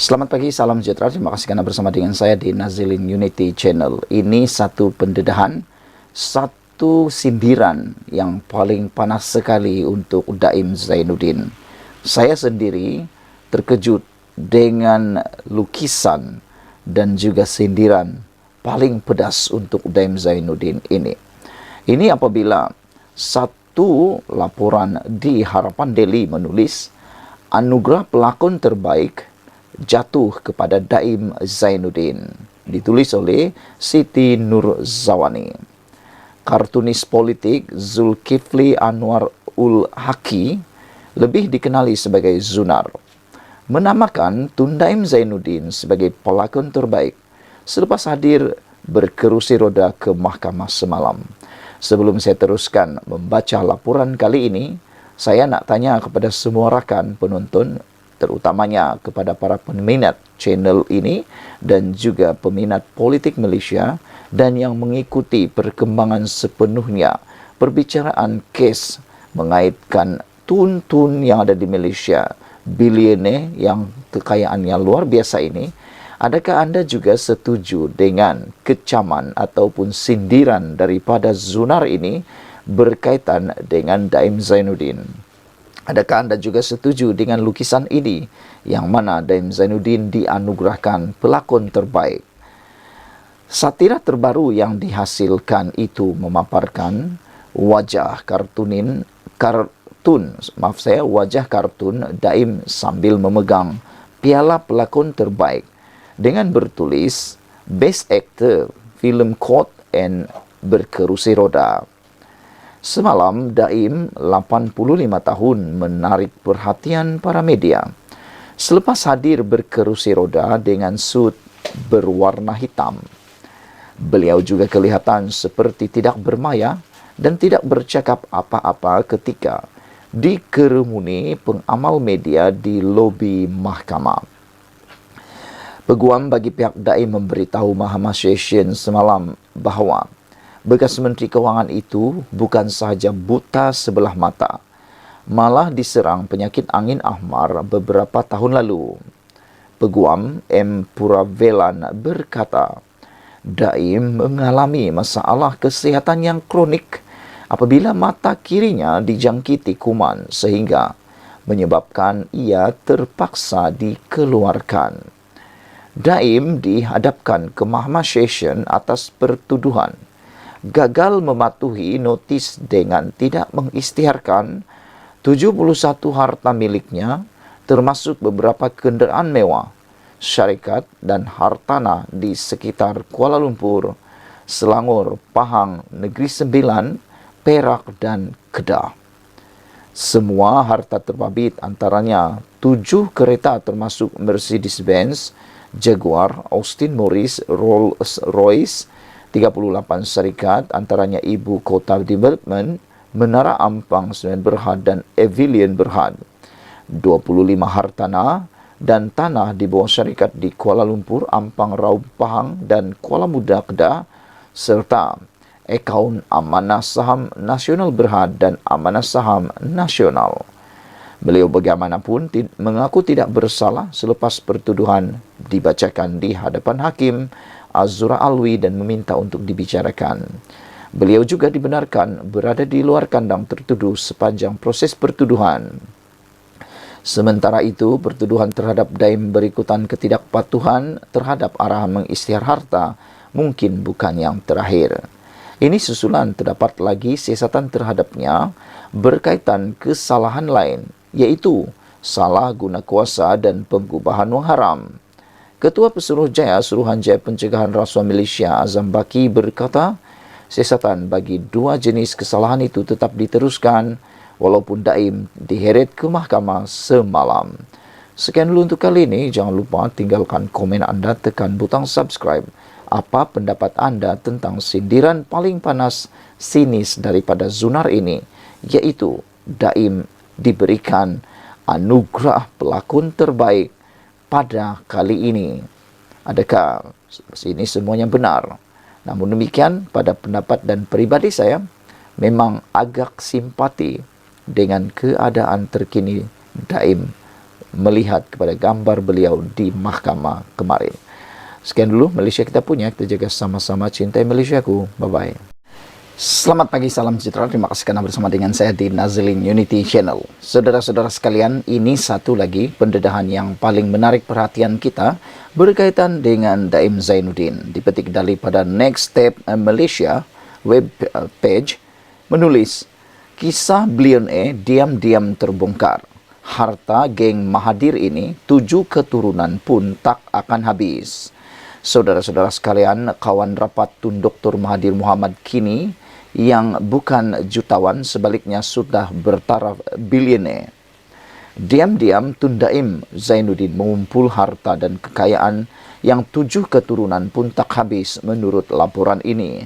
Selamat pagi, salam sejahtera. Terima kasih karena bersama dengan saya di Nazilin Unity Channel. Ini satu pendedahan, satu sindiran yang paling panas sekali untuk Daim Zainuddin. Saya sendiri terkejut dengan lukisan dan juga sindiran paling pedas untuk Daim Zainuddin ini. Ini apabila satu laporan di Harapan Daily menulis anugerah pelakon terbaik jatuh kepada Daim Zainuddin, ditulis oleh Siti Nurzawani. Kartunis politik Zulkifli Anwar ul Haqi, lebih dikenali sebagai Zunar, menamakan Tun Daim Zainuddin sebagai pelakon terbaik selepas hadir berkerusi roda ke mahkamah semalam. Sebelum saya teruskan membaca laporan kali ini, saya nak tanya kepada semua rakan penonton, terutamanya kepada para peminat channel ini dan juga peminat politik Malaysia dan yang mengikuti perkembangan sepenuhnya perbicaraan kes mengaitkan tun-tun yang ada di Malaysia, bilioner yang kekayaannya luar biasa ini. Adakah anda juga setuju dengan kecaman ataupun sindiran daripada Zunar ini berkaitan dengan Daim Zainuddin? Adakah anda juga setuju dengan lukisan ini yang mana Daim Zainuddin dianugerahkan pelakon terbaik? Satira terbaru yang dihasilkan itu memaparkan wajah wajah kartun Daim sambil memegang piala pelakon terbaik dengan bertulis Best Actor Film Court and berkerusi roda. Semalam, Daim, 85 tahun, menarik perhatian para media selepas hadir berkerusi roda dengan sut berwarna hitam. Beliau juga kelihatan seperti tidak bermaya dan tidak bercakap apa-apa ketika dikerumuni pengamal media di lobi mahkamah. Peguam bagi pihak Daim memberitahu Mahkamah Session semalam bahawa bekas Menteri Kewangan itu bukan sahaja buta sebelah mata, malah diserang penyakit angin ahmar beberapa tahun lalu. Peguam M. Puravelan berkata, Daim mengalami masalah kesihatan yang kronik apabila mata kirinya dijangkiti kuman sehingga menyebabkan ia terpaksa dikeluarkan. Daim dihadapkan ke Mahkamah Session atas pertuduhan gagal mematuhi notis dengan tidak mengisytiharkan 71 harta miliknya termasuk beberapa kenderaan mewah, syarikat dan hartanah di sekitar Kuala Lumpur, Selangor, Pahang, Negeri Sembilan, Perak dan Kedah. Semua harta terbabit antaranya 7 kereta termasuk Mercedes-Benz, Jaguar, Austin Morris, Rolls-Royce, 38 syarikat antaranya Ibu Kota Development, Menara Ampang Semen Berhad dan Avilion Berhad, 25 hartanah dan tanah di bawah syarikat di Kuala Lumpur, Ampang, Raub, Pahang dan Kuala Muda, Kedah, serta akaun Amanah Saham Nasional Berhad dan Amanah Saham Nasional. Beliau bagaimanapun mengaku tidak bersalah selepas pertuduhan dibacakan di hadapan Hakim Azura Alwi dan meminta untuk dibicarakan. Beliau juga dibenarkan berada di luar kandang tertuduh sepanjang proses pertuduhan. Sementara itu, pertuduhan terhadap Daim berikutan ketidakpatuhan terhadap arahan mengisytihar harta mungkin bukan yang terakhir. Ini susulan terdapat lagi siasatan terhadapnya berkaitan kesalahan lain, iaitu salah guna kuasa dan pengubahan wang haram. Ketua Pesuruhjaya Suruhanjaya Pencegahan Rasuah Malaysia Azam Baki berkata, siasatan bagi 2 jenis kesalahan itu tetap diteruskan walaupun Daim diheret ke mahkamah semalam. Sekian dulu untuk kali ini. Jangan lupa tinggalkan komen anda, tekan butang subscribe. Apa pendapat anda tentang sindiran paling panas sinis daripada Zunar ini, yaitu Daim diberikan anugerah pelakon terbaik pada kali ini? Adakah ini semuanya benar? Namun demikian, pada pendapat dan peribadi saya, memang agak simpati dengan keadaan terkini Daim melihat kepada gambar beliau di mahkamah kemarin. Sekian dulu Malaysia kita punya, kita jaga sama-sama, cintai Malaysiaku. Bye-bye. Selamat pagi, salam sejahtera. Terima kasih kerana bersama dengan saya di Nazlin Unity Channel. Saudara-saudara sekalian, ini satu lagi pendedahan yang paling menarik perhatian kita berkaitan dengan Daim Zainuddin. Dipetik daripada Next Step Malaysia web page, menulis, kisah billionaire diam-diam terbongkar. Harta geng Mahathir ini 7 keturunan pun tak akan habis. Saudara-saudara sekalian, kawan rapat Tun Dr. Mahathir Mohamad kini yang bukan jutawan sebaliknya sudah bertaraf bilioner. Diam-diam Tun Daim Zainuddin mengumpul harta dan kekayaan yang 7 keturunan pun tak habis menurut laporan ini.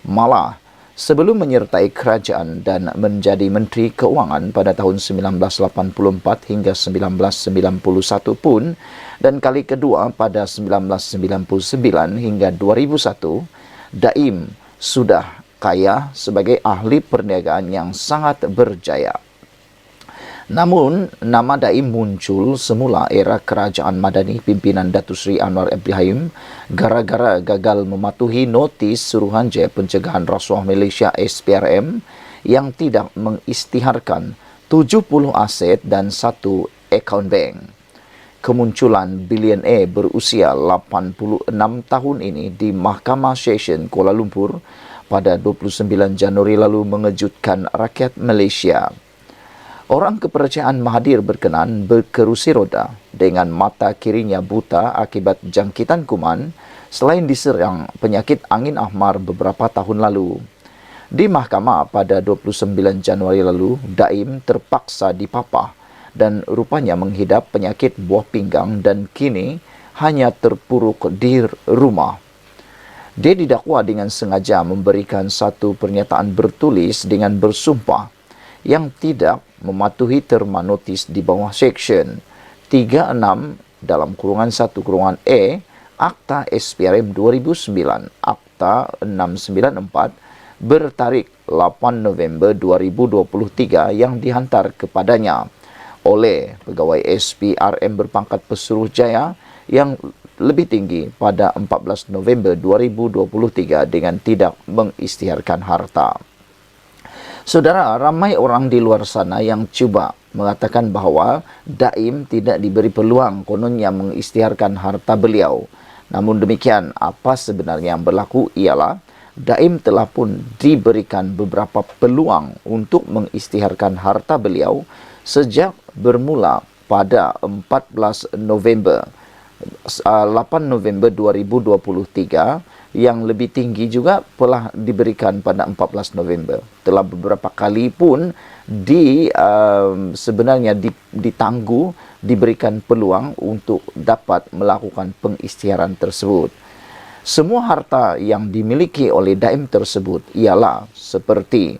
Malah, sebelum menyertai kerajaan dan menjadi Menteri Keuangan pada tahun 1984 hingga 1991 pun, dan kali kedua pada 1999 hingga 2001, Daim sudah kaya sebagai ahli perniagaan yang sangat berjaya. Namun, nama Daim muncul semula era kerajaan Madani pimpinan Datuk Seri Anwar Ibrahim gara-gara gagal mematuhi notis Suruhanjaya Pencegahan Rasuah Malaysia SPRM yang tidak mengisytiharkan 70 aset dan 1 akaun bank. Kemunculan bilioner berusia 86 tahun ini di Mahkamah Session Kuala Lumpur pada 29 Januari lalu mengejutkan rakyat Malaysia. Orang kepercayaan Mahathir berkenan berkerusi roda dengan mata kirinya buta akibat jangkitan kuman selain diserang penyakit angin ahmar beberapa tahun lalu. Di mahkamah pada 29 Januari lalu, Daim terpaksa dipapah dan rupanya menghidap penyakit buah pinggang dan kini hanya terpuruk di rumah. Dia didakwa dengan sengaja memberikan satu pernyataan bertulis dengan bersumpah yang tidak mematuhi terma notis di bawah Seksyen 36 dalam kurungan 1 kurungan E Akta SPRM 2009 Akta 694 bertarik 8 November 2023 yang dihantar kepadanya oleh pegawai SPRM berpangkat Pesuruhjaya yang lebih tinggi pada 14 November 2023 dengan tidak mengisytiharkan harta. Saudara, ramai orang di luar sana yang cuba mengatakan bahawa Daim tidak diberi peluang kononnya mengisytiharkan harta beliau. Namun demikian, apa sebenarnya yang berlaku ialah Daim telah pun diberikan beberapa peluang untuk mengisytiharkan harta beliau sejak bermula pada 8 November 2023 yang lebih tinggi juga telah diberikan pada 14 November. Telah beberapa kali pun sebenarnya ditangguh, diberikan peluang untuk dapat melakukan pengisytiharan tersebut. Semua harta yang dimiliki oleh Daim tersebut ialah seperti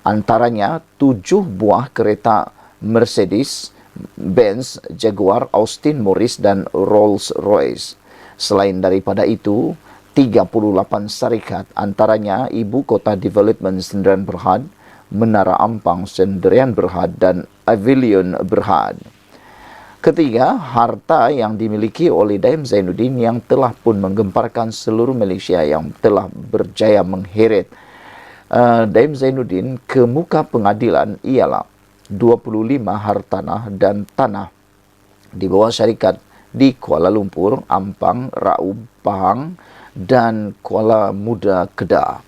antaranya 7 buah kereta Mercedes Benz, Jaguar, Austin, Morris dan Rolls Royce. Selain daripada itu, 38 syarikat antaranya Ibu Kota Development Sendirian Berhad, Menara Ampang Sendirian Berhad dan Avilion Berhad. Ketiga, harta yang dimiliki oleh Daim Zainuddin yang telah pun menggemparkan seluruh Malaysia yang telah berjaya mengheret Daim Zainuddin ke muka pengadilan ialah 25 hartanah dan tanah di bawah syarikat di Kuala Lumpur, Ampang, Raub, Pahang dan Kuala Muda, Kedah.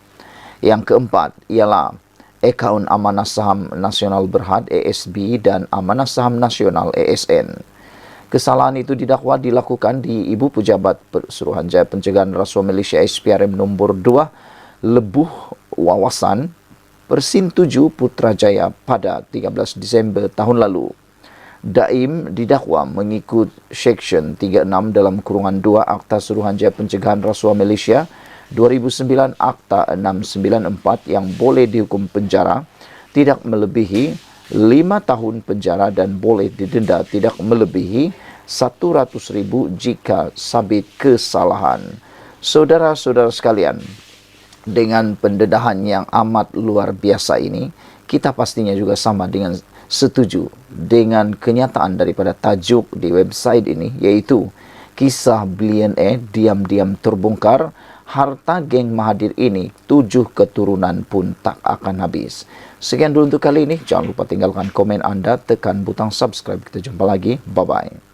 Yang keempat ialah akaun Amanah Saham Nasional Berhad ASB dan Amanah Saham Nasional ASN. Kesalahan itu didakwa dilakukan di Ibu Pejabat Suruhanjaya Pencegahan Rasuah Malaysia SPRM nombor 2 Lebuh Wawasan Persin 7 Putrajaya pada 13 Disember tahun lalu. Daim didakwa mengikut Seksyen 36 dalam kurungan 2 Akta Suruhanjaya Pencegahan Rasuah Malaysia 2009 Akta 694 yang boleh dihukum penjara tidak melebihi 5 tahun penjara dan boleh didenda tidak melebihi 100,000 jika sabit kesalahan. Saudara-saudara sekalian, dengan pendedahan yang amat luar biasa ini, kita pastinya juga sama dengan setuju dengan kenyataan daripada tajuk di website ini, yaitu kisah billionaire diam-diam terbongkar, harta geng Mahathir ini 7 keturunan pun tak akan habis. Sekian dulu untuk kali ini. Jangan lupa tinggalkan komen anda, tekan butang subscribe. Kita jumpa lagi. Bye-bye.